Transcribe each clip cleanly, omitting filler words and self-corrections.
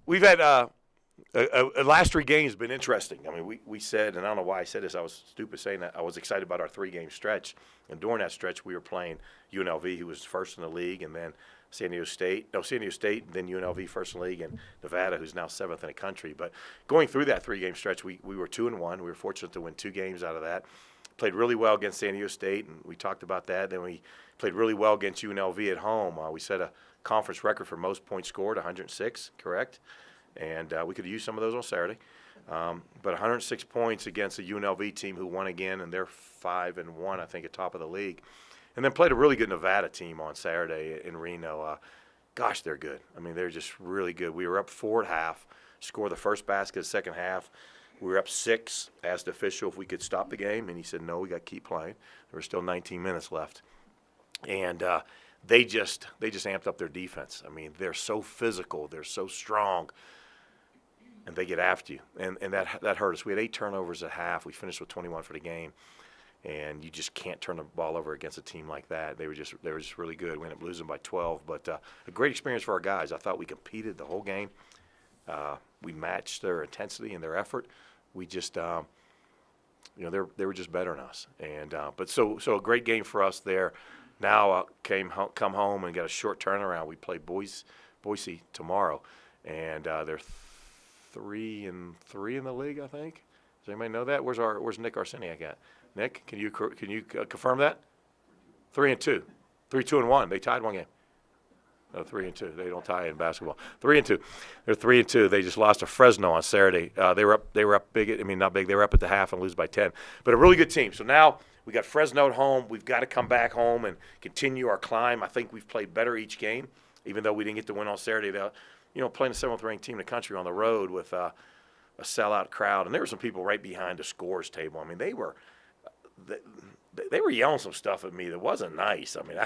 we've had last 3 games have been interesting. I mean, we said, and I don't know why I said this. I was stupid saying that. I was excited about our 3-game stretch, and during that stretch, we were playing UNLV, who was first in the league, and then San Diego State, and then UNLV first in the league, and Nevada, who's now 7th in the country. But going through that 3-game stretch, we were 2-1. We were fortunate to win 2 games out of that. Played really well against San Diego State, and we talked about that. Then we played really well against UNLV at home. We set a conference record for most points scored, 106, correct? And we could use some of those on Saturday. But 106 points against a UNLV team who won again, and they're 5-1, I think, at top of the league. And then played a really good Nevada team on Saturday in Reno. Gosh, they're good. I mean, they're just really good. We were up 4 at half, scored the first basket the second half. We were up 6, asked the official if we could stop the game, and he said, no, we got to keep playing. There were still 19 minutes left. And they just amped up their defense. I mean, they're so physical. They're so strong. And they get after you. And that hurt us. We had 8 turnovers at half. We finished with 21 for the game. And you just can't turn the ball over against a team like that. They were just really good. We ended up losing by 12. But a great experience for our guys. I thought we competed the whole game. We matched their intensity and their effort. We just, they were just better than us. And but so a great game for us there. Now come home and got a short turnaround. We play Boise tomorrow, and they're 3-3 in the league, I think. Does anybody know that? Where's Nick Arseniak at? Nick, can you confirm that? 3-2, 3-2-1. They tied 1 game. No, 3-2. They don't tie in basketball. 3-2. They're 3-2. They just lost to Fresno on Saturday. They were up big. I mean, not big. They were up at the half and lose by 10. But a really good team. So now we got Fresno at home. We've got to come back home and continue our climb. I think we've played better each game, even though we didn't get to win on Saturday. Playing the 7th-ranked team in the country on the road with a sellout crowd, and there were some people right behind the scores table. I mean, they were yelling some stuff at me that wasn't nice. I mean,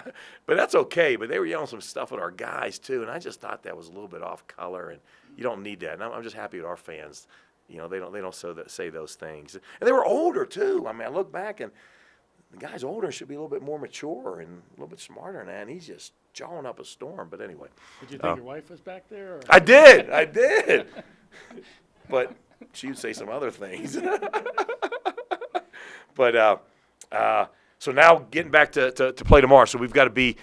but that's okay. But they were yelling some stuff at our guys too, and I just thought that was a little bit off color, and you don't need that. And I'm just happy with our fans. They don't say those things, and they were older too. I mean, I look back and the guy's older and should be a little bit more mature and a little bit smarter than that. And he's just jawing up a storm. But anyway. Did you think your wife was back there? Or? I did. But she would say some other things. But so now getting back to play tomorrow. So we got to be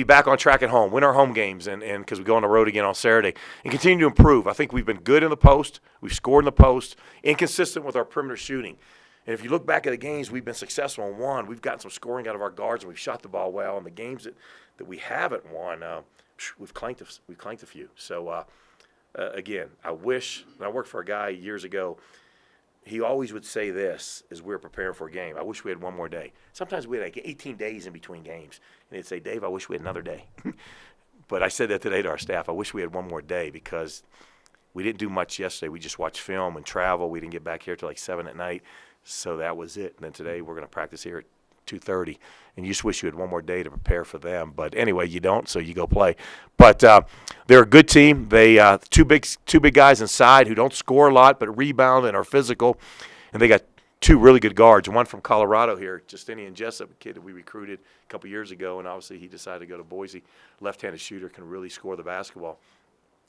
back on track at home, win our home games, and because we go on the road again on Saturday, and continue to improve. I think we've been good in the post. We've scored in the post, inconsistent with our perimeter shooting. And if you look back at the games we've been successful in won, we've gotten some scoring out of our guards, and we've shot the ball well. And the games that we haven't won, we've clanked a few. So again, I wish. And I worked for a guy years ago. He always would say this as we were preparing for a game. I wish we had one more day. Sometimes we had like 18 days in between games. And he'd say, Dave, I wish we had another day. But I said that today to our staff. I wish we had one more day because we didn't do much yesterday. We just watched film and travel. We didn't get back here till like 7 at night. So that was it. And then today we're going to practice here at 2:30. And you just wish you had one more day to prepare for them. But anyway, you don't, so you go play. But they're a good team. They two big guys inside who don't score a lot but rebound and are physical. And they got 2 really good guards. One from Colorado here, Justinian Jessup, a kid that we recruited a couple years ago, and obviously he decided to go to Boise. Left-handed shooter, can really score the basketball.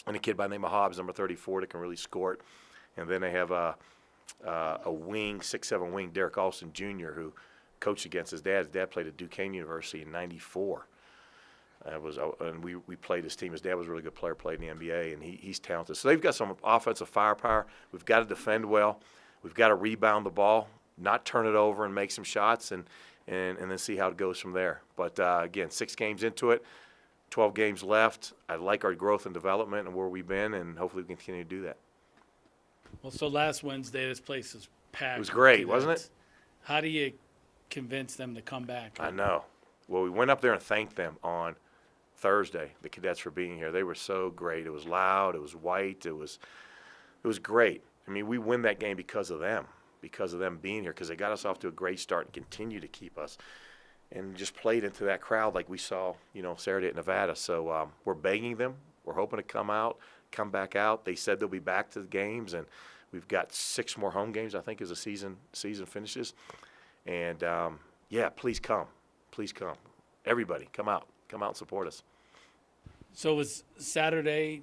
And a kid by the name of Hobbs, number 34, that can really score it. And then they have a wing, 6'7" wing, Derek Alston Jr., who coached against his dad. His dad played at Duquesne University in '94. And we played his team. His dad was a really good player, played in the NBA, and he's talented. So they've got some offensive firepower. We've got to defend well. We've got to rebound the ball, not turn it over and make some shots, and then see how it goes from there. But, again, 6 games into it, 12 games left. I like our growth and development and where we've been, and hopefully we can continue to do that. Well, so last Wednesday, this place was packed. It was great, wasn't it? How do you convince them to come back? I know. Well, we went up there and thanked them on Thursday, the cadets, for being here. They were so great. It was loud. It was white. It was great. I mean, we win that game because of them being here, because they got us off to a great start and continue to keep us, and just played into that crowd like we saw, Saturday at Nevada. So we're begging them. We're hoping to come back out. They said they'll be back to the games, and we've got 6 more home games, I think, as the season finishes. And, please come. Please come. Everybody, come out and support us. So was Saturday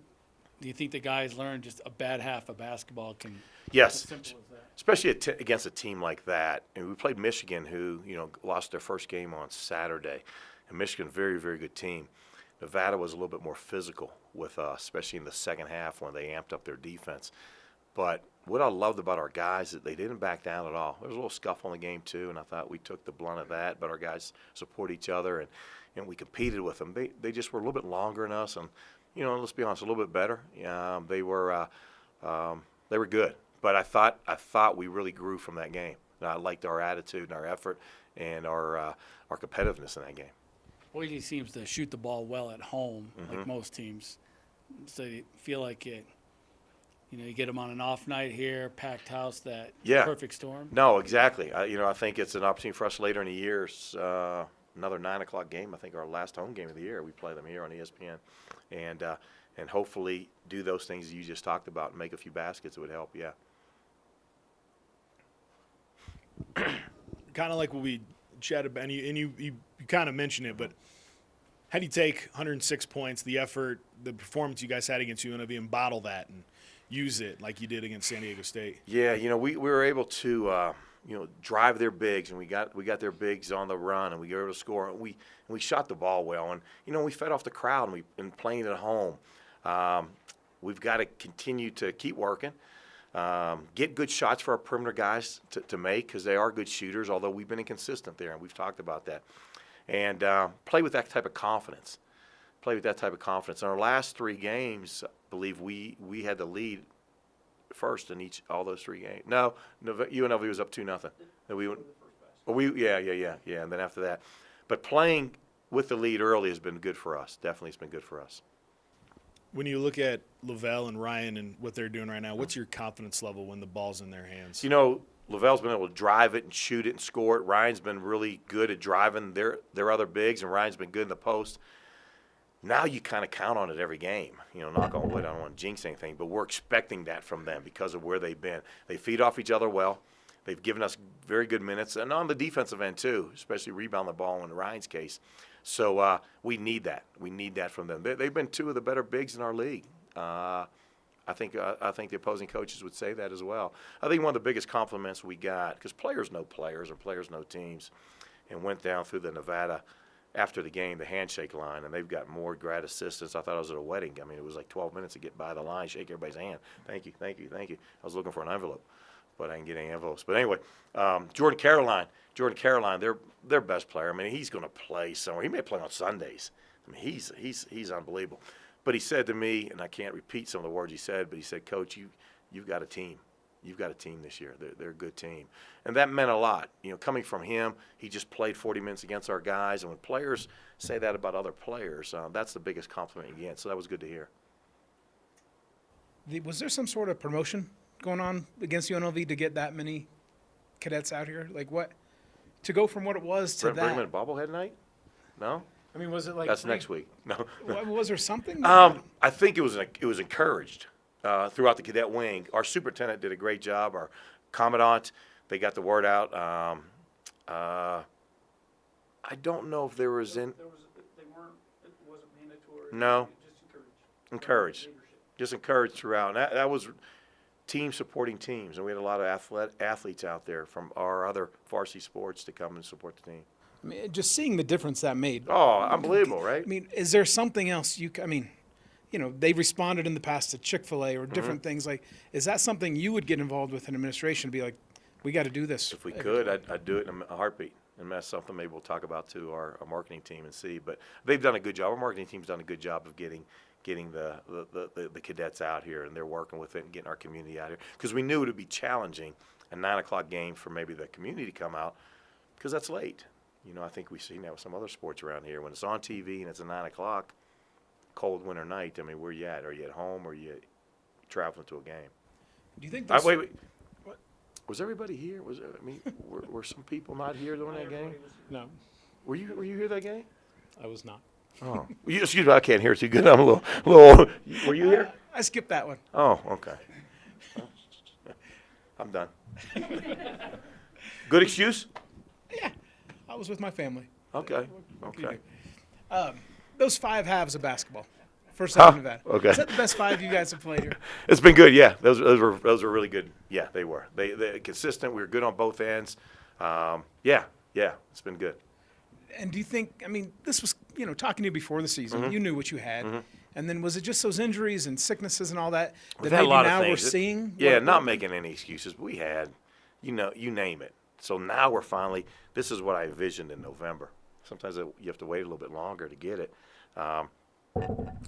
Do you think the guys learn just a bad half of basketball can? Yes, As simple as that. especially against a team like that. And we played Michigan, who lost their first game on Saturday, and Michigan, very, very good team. Nevada was a little bit more physical with us, especially in the second half when they amped up their defense. But what I loved about our guys is that they didn't back down at all. There was a little scuffle in the game too, and I thought we took the blunt of that. But our guys support each other, and we competed with them. They just were a little bit longer than us, and let's be honest, a little bit better. They were good. But I thought we really grew from that game. And I liked our attitude and our effort and our competitiveness in that game. Boise seems to shoot the ball well at home, like most teams. So you feel like it. You get them on an off night here, packed house, that perfect storm. No, exactly. I think it's an opportunity for us later in the year. Another 9:00 game. I think our last home game of the year. We play them here on ESPN, and hopefully do those things you just talked about and make a few baskets. It would help. Yeah. Kind of like what we chatted about, and you kind of mentioned it, but how do you take 106 points, the effort, the performance you guys had against UNLV, and bottle that and use it like you did against San Diego State? Yeah, we were able to drive their bigs, and we got their bigs on the run, and we were able to score. And we shot the ball well, and we fed off the crowd, and we've been playing at home. We've got to continue to keep working. Get good shots for our perimeter guys to make, because they are good shooters, although we've been inconsistent there, and we've talked about that. And play with that type of confidence. In our last 3 games, I believe we had the lead first in all those 3 games. No, UNLV was up 2-0. And then after that. But playing with the lead early has been good for us. Definitely it's been good for us. When you look at Lavelle and Ryan and what they're doing right now, what's your confidence level when the ball's in their hands? Lavelle's been able to drive it and shoot it and score it. Ryan's been really good at driving their other bigs, and Ryan's been good in the post. Now you kind of count on it every game. Knock on wood, I don't want to jinx anything, but we're expecting that from them because of where they've been. They feed off each other well. They've given us very good minutes, and on the defensive end too, especially rebound the ball in Ryan's case. So we need that. We need that from them. They've been 2 of the better bigs in our league. I think the opposing coaches would say that as well. I think one of the biggest compliments we got, because players know players or players know teams, and went down through the Nevada after the game, the handshake line, and they've got more grad assistants. I thought I was at a wedding. I mean, it was like 12 minutes to get by the line, shake everybody's hand. Thank you. I was looking for an envelope, but I didn't get any envelopes. But anyway, Jordan Caroline, their best player. I mean, he's going to play somewhere. He may play on Sundays. I mean, he's unbelievable. But he said to me, and I can't repeat some of the words he said, but he said, Coach, you've got a team. You've got a team this year. They're a good team. And that meant a lot. Coming from him, he just played 40 minutes against our guys. And when players say that about other players, that's the biggest compliment you get. So that was good to hear. Was there some sort of promotion going on against UNLV to get that many cadets out here? Like what? To go from what it was to Bring that? them in bobblehead night? No? I mean, was it like That's next week. No. Was there something? I think it was encouraged throughout the cadet wing. Our superintendent did a great job. Our commandant, they got the word out. I don't know if there was in. It wasn't mandatory. No. Just Encouraged. Just encouraged throughout. And that was team supporting teams, and we had a lot of athletes out there from our other varsity sports to come and support the team. I mean, just seeing the difference that made. Oh, unbelievable, right? I mean, is there something else they've responded in the past to Chick-fil-A or different things. Like, is that something you would get involved with in administration to be like, we got to do this? If we could, I'd do it in a heartbeat. And that's something maybe we'll talk about to our marketing team and see. But they've done a good job. Our marketing team's done a good job of getting the cadets out here, and they're working with it and getting our community out here. Because we knew it would be challenging, a 9 o'clock game for maybe the community to come out, because that's late. I think we've seen that with some other sports around here. When it's on TV and it's at 9 o'clock, cold winter night, I mean, where you at? Are you at home or are you traveling to a game? Do you think Wait. What? Was everybody here? Were some people not here during that game? No, Were you here that game? I was not. Oh, excuse me, I can't hear too good. I'm a little. Were you here? I skipped that one. Oh, okay. I'm done. Good excuse? Yeah, I was with my family. Okay. Those 5 halves of basketball, First time in Nevada. Okay. Is that the best 5 you guys have played here? It's been good, yeah. Those were really good. Yeah, they were. They consistent. We were good on both ends. Yeah, it's been good. And do you think, I mean, this was, talking to you before the season, you knew what you had. And then was it just those injuries and sicknesses and all that that We've had a maybe lot of now we're things. seeing? Yeah, what- not making any excuses. But we had, you name it. So now we're finally, this is what I envisioned in November. Sometimes you have to wait a little bit longer to get it.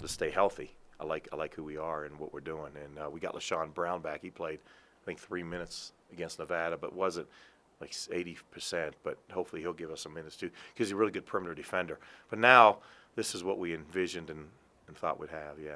To stay healthy. I like who we are and what we're doing. And we got LaShawn Brown back. He played, I think, 3 minutes against Nevada, but wasn't like 80%. But hopefully he'll give us some minutes too, because he's a really good perimeter defender. But now this is what we envisioned and thought we'd have. Yeah.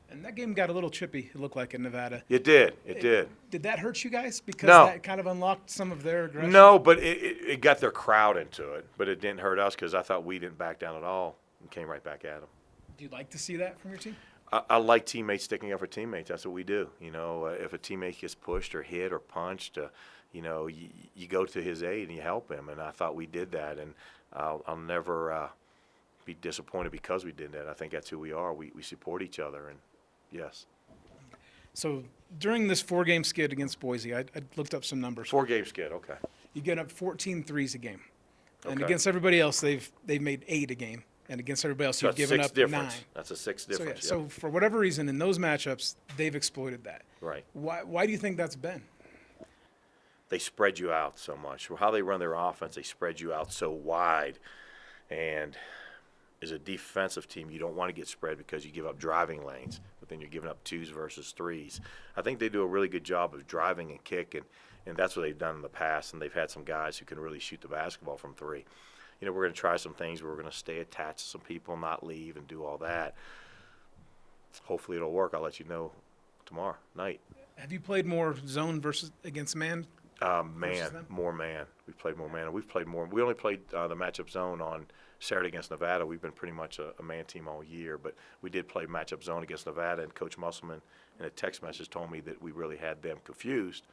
And that game got a little chippy, it looked like, in Nevada. It did. It did. Did that hurt you guys? Because No. that kind of unlocked some of their aggression? No, but it got their crowd into it. But it didn't hurt us because I thought we didn't back down at all and came right back at them. Do you like to see that from your team? I like teammates sticking up for teammates. That's what we do. If a teammate gets pushed or hit or punched, you go to his aid and you help him. And I thought we did that. And I'll never be disappointed because we did that. I think that's who we are. We support each other. And yes. So during this 4-game skid against Boise, I looked up some numbers. 4-game skid. Okay. You get up 14 threes a game. And Okay. against everybody else, they've made 8 a game. And against everybody else, So you've that's given 6 up difference. 9. That's a 6 So, yeah, difference. so for whatever reason, in those matchups, they've exploited that. Right. Why do you think that's been? They spread you out so much. How they run their offense, they spread you out so wide. And as a defensive team, you don't want to get spread because you give up driving lanes, but then you're giving up 2s versus 3s. I think they do a really good job of driving and kicking, and that's what they've done in the past, and they've had some guys who can really shoot the basketball from 3. We're going to try some things where we're going to stay attached to some people, not leave, and do all that. Hopefully it'll work. I'll let you know tomorrow night. Have you played more zone versus against man? Man, them? more man. We've played more man. And we've played more. We only played the matchup zone on Saturday against Nevada. We've been pretty much a man team all year, but we did play matchup zone against Nevada, and Coach Musselman in a text message told me that we really had them confused,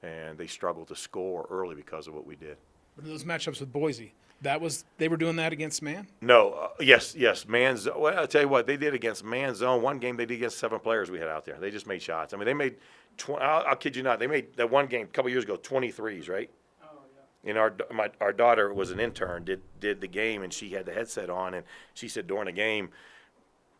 and they struggled to score early because of what we did. But in those matchups with Boise, they were doing that against man? No, yes, man zone. Well, I'll tell you what, they did against man zone. One game they did against 7 players we had out there. They just made shots. I mean, they made, I'll kid you not, they made that one game a couple years ago 23s, right? Oh, yeah. And our daughter was an intern, did the game, and she had the headset on, and she said during the game,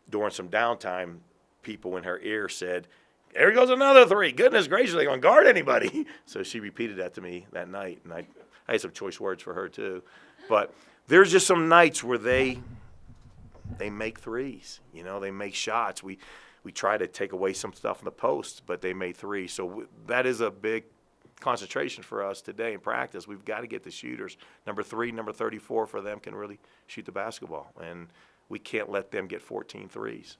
during some downtime, people in her ear said, "There goes another 3. Goodness gracious, they going to guard anybody." So she repeated that to me that night, and I had some choice words for her too. But there's just some nights where they make 3s. They make shots. We try to take away some stuff in the post, but they made 3. So that is a big concentration for us today in practice. We've got to get the shooters. Number 3, number 34 for them can really shoot the basketball, and we can't let them get 14 threes.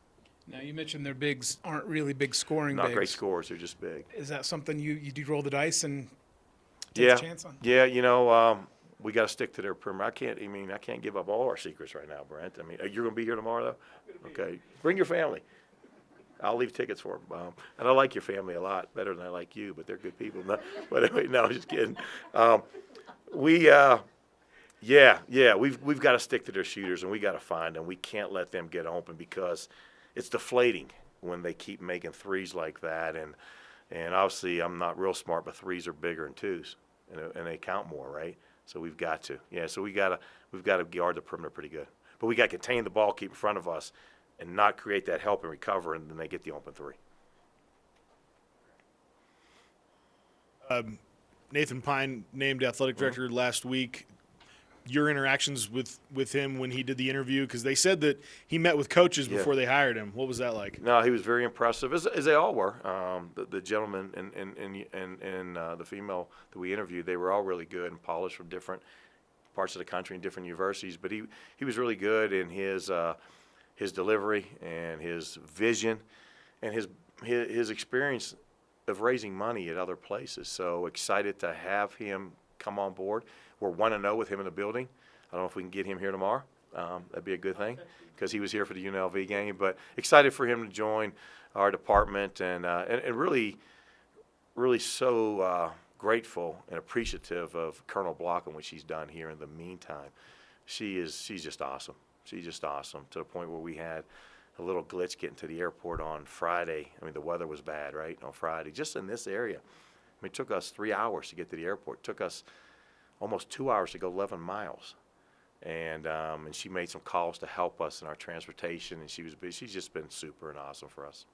Now, you mentioned their bigs aren't really big scoring Not bigs. great scores. They're just big. Is that something you do roll the dice and take Yeah. a chance on? Yeah, we got to stick to their perimeter. I can't give up all our secrets right now, Brent. You're going to be here tomorrow, though? Okay. Bring your family. I'll leave tickets for them. And I like your family a lot, better than I like you, but they're good people. No, but anyway, no, just kidding. We've got to stick to their shooters, and we got to find them. We can't let them get open because it's deflating when they keep making 3s like that. And obviously, I'm not real smart, but 3s are bigger than 2s, and they count more, right? So we've got to. Yeah, so we've got to guard the perimeter pretty good. But we got to contain the ball, keep in front of us, and not create that help and recover, and then they get the open 3. Nathan Pine named athletic director last week. Your interactions with him when he did the interview, because they said that he met with coaches before they hired him. What was that like? No, he was very impressive, as they all were. The gentleman and the female that we interviewed, they were all really good and polished from different parts of the country and different universities. But he was really good in his delivery and his vision and his experience of raising money at other places. So excited to have him come on board. We're 1-0 with him in the building. I don't know if we can get him here tomorrow. That'd be a good thing because he was here for the UNLV game. But excited for him to join our department and really so grateful and appreciative of Colonel Block and what she's done here in the meantime. She's just awesome. She's just awesome to the point where we had a little glitch getting to the airport on Friday. I mean, the weather was bad, right, on Friday, just in this area. I mean, it took us 3 hours to get to the airport. It took us almost 2 hours to go 11 miles. And she made some calls to help us in our transportation, and she's just been super and awesome for us.